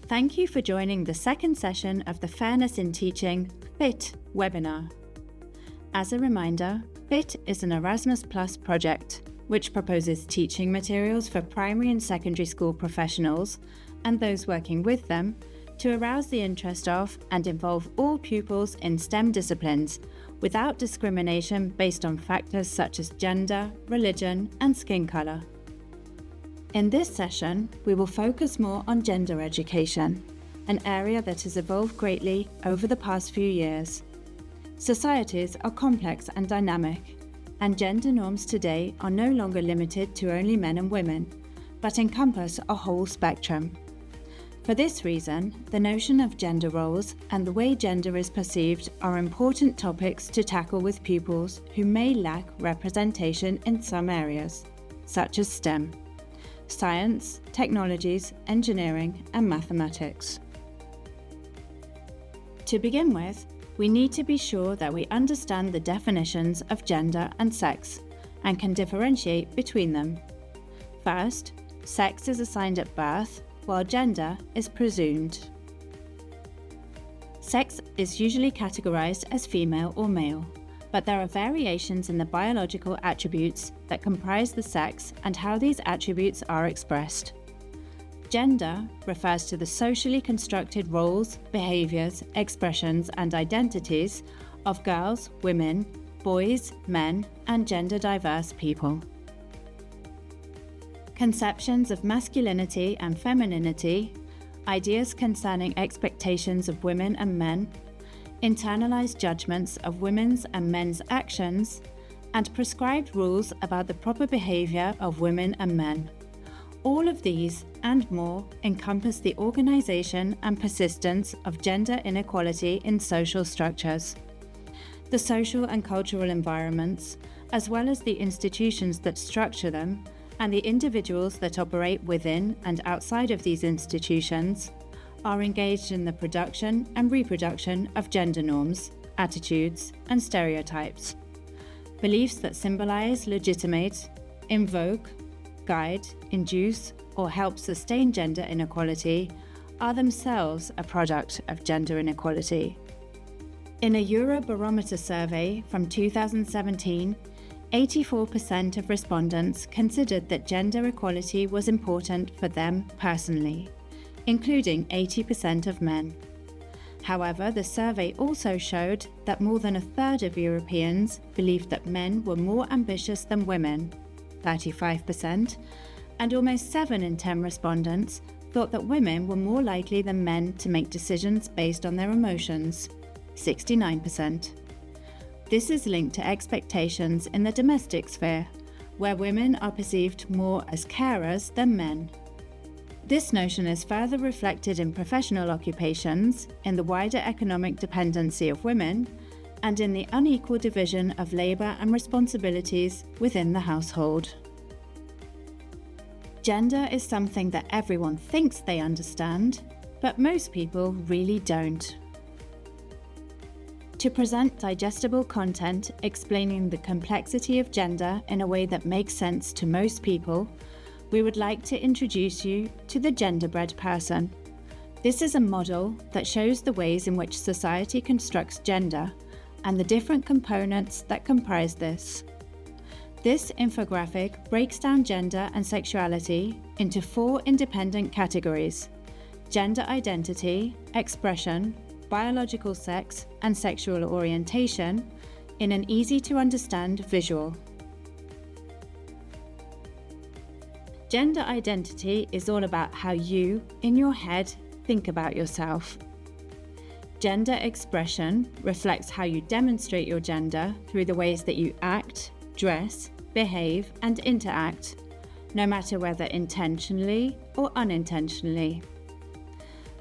Thank you for joining the second session of the Fairness in Teaching FIT webinar. As a reminder, FIT is an Erasmus Plus project which proposes teaching materials for primary and secondary school professionals and those working with them to arouse the interest of and involve all pupils in STEM disciplines without discrimination based on factors such as gender, religion, and skin colour. In this session, we will focus more on gender education, an area that has evolved greatly over the past few years. Societies are complex and dynamic, and gender norms today are no longer limited to only men and women, but encompass a whole spectrum. For this reason, the notion of gender roles and the way gender is perceived are important topics to tackle with pupils who may lack representation in some areas, such as STEM. Science, technologies, engineering, and mathematics. To begin with, we need to be sure that we understand the definitions of gender and sex and can differentiate between them. First, sex is assigned at birth, while gender is presumed. Sex is usually categorized as female or male, but there are variations in the biological attributes that comprise the sex and how these attributes are expressed. Gender refers to the socially constructed roles, behaviors, expressions, and identities of girls, women, boys, men, and gender-diverse people. Conceptions of masculinity and femininity, ideas concerning expectations of women and men, internalized judgments of women's and men's actions, and prescribed rules about the proper behavior of women and men. All of these and more encompass the organization and persistence of gender inequality in social structures. The social and cultural environments, as well as the institutions that structure them, and the individuals that operate within and outside of these institutions, are engaged in the production and reproduction of gender norms, attitudes, and stereotypes. Beliefs that symbolize, legitimate, invoke, guide, induce, or help sustain gender inequality are themselves a product of gender inequality. In a Eurobarometer survey from 2017, 84% of respondents considered that gender equality was important for them personally, including 80% of men. However, the survey also showed that more than a third of Europeans believed that men were more ambitious than women, 35%, and almost 7 in 10 respondents thought that women were more likely than men to make decisions based on their emotions, 69%. This is linked to expectations in the domestic sphere, where women are perceived more as carers than men. This notion is further reflected in professional occupations, in the wider economic dependency of women, and in the unequal division of labour and responsibilities within the household. Gender is something that everyone thinks they understand, but most people really don't. To present digestible content explaining the complexity of gender in a way that makes sense to most people, we would like to introduce you to the genderbread person. This is a model that shows the ways in which society constructs gender and the different components that comprise this. This infographic breaks down gender and sexuality into 4 independent categories: gender identity, expression, biological sex, and sexual orientation in an easy-to-understand visual. Gender identity is all about how you, in your head, think about yourself. Gender expression reflects how you demonstrate your gender through the ways that you act, dress, behave, and interact, no matter whether intentionally or unintentionally.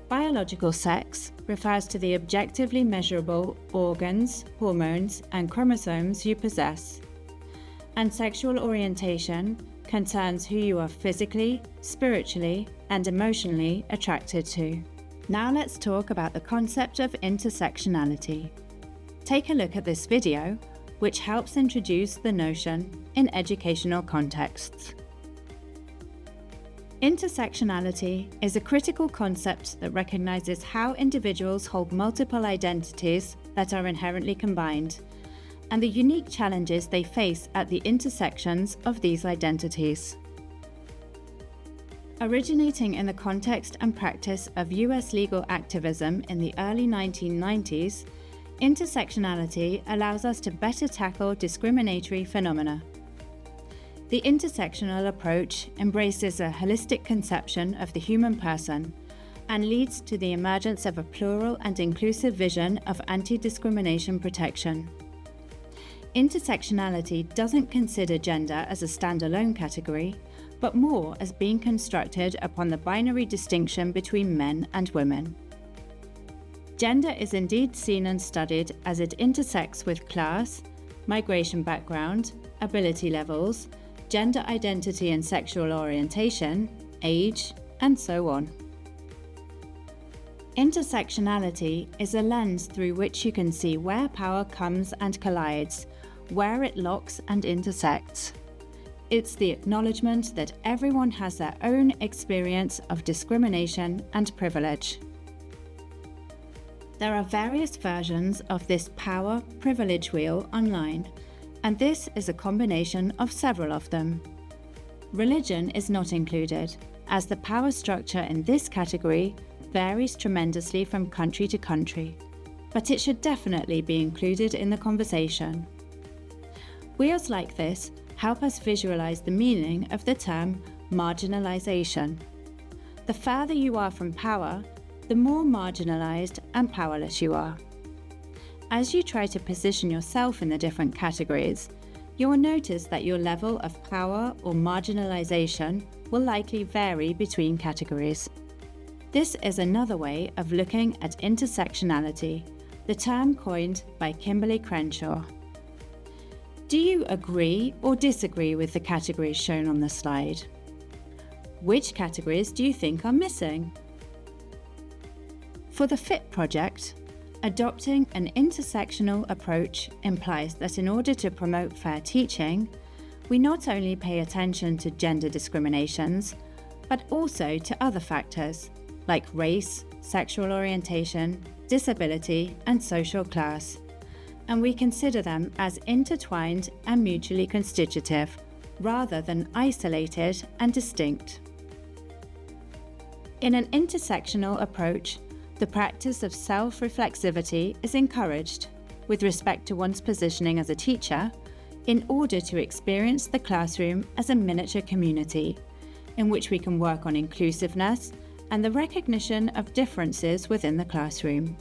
Biological sex refers to the objectively measurable organs, hormones, and chromosomes you possess. And sexual orientation concerns who you are physically, spiritually, and emotionally attracted to. Now let's talk about the concept of intersectionality. Take a look at this video, which helps introduce the notion in educational contexts. Intersectionality is a critical concept that recognizes how individuals hold multiple identities that are inherently combined, and the unique challenges they face at the intersections of these identities. Originating in the context and practice of US legal activism in the early 1990s, intersectionality allows us to better tackle discriminatory phenomena. The intersectional approach embraces a holistic conception of the human person and leads to the emergence of a plural and inclusive vision of anti-discrimination protection. Intersectionality doesn't consider gender as a standalone category, but more as being constructed upon the binary distinction between men and women. Gender is indeed seen and studied as it intersects with class, migration background, ability levels, gender identity and sexual orientation, age, and so on. Intersectionality is a lens through which you can see where power comes and collides, where it locks and intersects. It's the acknowledgement that everyone has their own experience of discrimination and privilege. There are various versions of this power-privilege wheel online, and this is a combination of several of them. Religion is not included, as the power structure in this category varies tremendously from country to country, but it should definitely be included in the conversation. Wheels like this help us visualize the meaning of the term marginalization. The further you are from power, the more marginalized and powerless you are. As you try to position yourself in the different categories, you will notice that your level of power or marginalization will likely vary between categories. This is another way of looking at intersectionality, the term coined by Kimberly Crenshaw. Do you agree or disagree with the categories shown on the slide? Which categories do you think are missing? For the FIT project, adopting an intersectional approach implies that in order to promote fair teaching, we not only pay attention to gender discriminations, but also to other factors like race, sexual orientation, disability, and social class, and we consider them as intertwined and mutually constitutive, rather than isolated and distinct. In an intersectional approach, the practice of self-reflexivity is encouraged with respect to one's positioning as a teacher in order to experience the classroom as a miniature community in which we can work on inclusiveness and the recognition of differences within the classroom.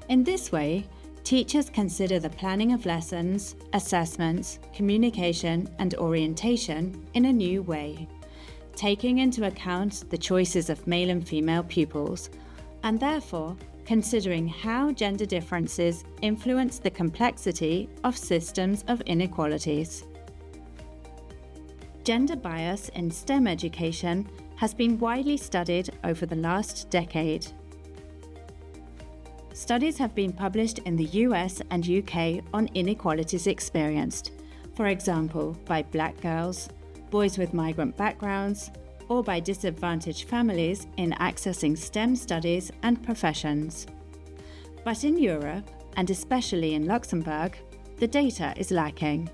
In this way, teachers consider the planning of lessons, assessments, communication, and orientation in a new way, taking into account the choices of male and female pupils, and therefore considering how gender differences influence the complexity of systems of inequalities. Gender bias in STEM education has been widely studied over the last decade. Studies have been published in the US and UK on inequalities experienced, for example, by Black girls, boys with migrant backgrounds, or by disadvantaged families in accessing STEM studies and professions. But in Europe, and especially in Luxembourg, the data is lacking,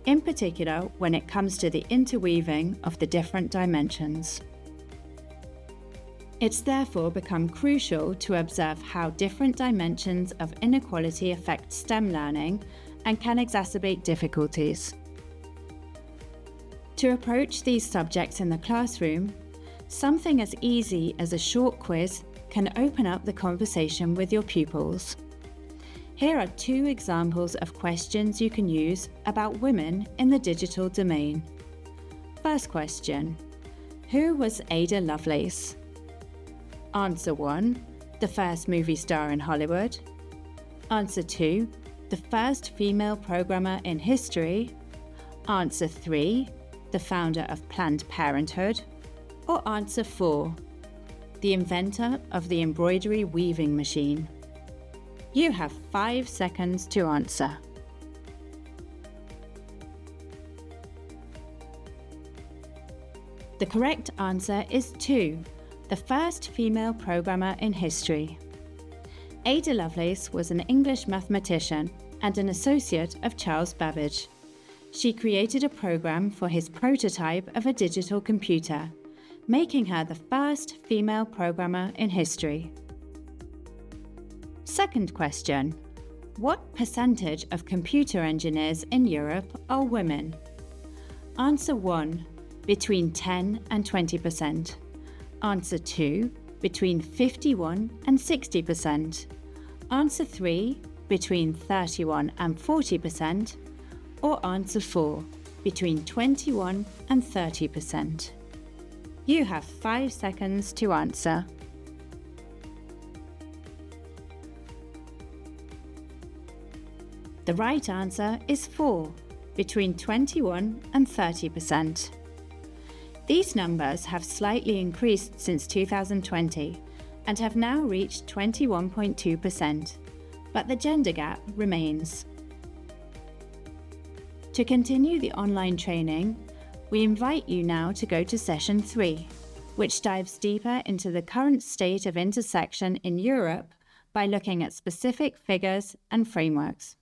in particular when it comes to the interweaving of the different dimensions. It's therefore become crucial to observe how different dimensions of inequality affect STEM learning and can exacerbate difficulties. To approach these subjects in the classroom, something as easy as a short quiz can open up the conversation with your pupils. Here are 2 examples of questions you can use about women in the digital domain. First question: who was Ada Lovelace? Answer 1: the first movie star in Hollywood. Answer 2: the first female programmer in history. Answer 3: the founder of Planned Parenthood. Or answer 4: the inventor of the embroidery weaving machine. You have 5 seconds to answer. The correct answer is 2, the first female programmer in history. Ada Lovelace was an English mathematician and an associate of Charles Babbage. She created a program for his prototype of a digital computer, making her the first female programmer in history. Second question. What percentage of computer engineers in Europe are women? Answer 1, between 10 and 20%. Answer 2, between 51 and 60%. Answer 3, between 31 and 40%. Or answer 4, between 21 and 30%. You have 5 seconds to answer. The right answer is 4, between 21 and 30%. These numbers have slightly increased since 2020 and have now reached 21.2%, but the gender gap remains. To continue the online training, we invite you now to go to session 3, which dives deeper into the current state of intersection in Europe by looking at specific figures and frameworks.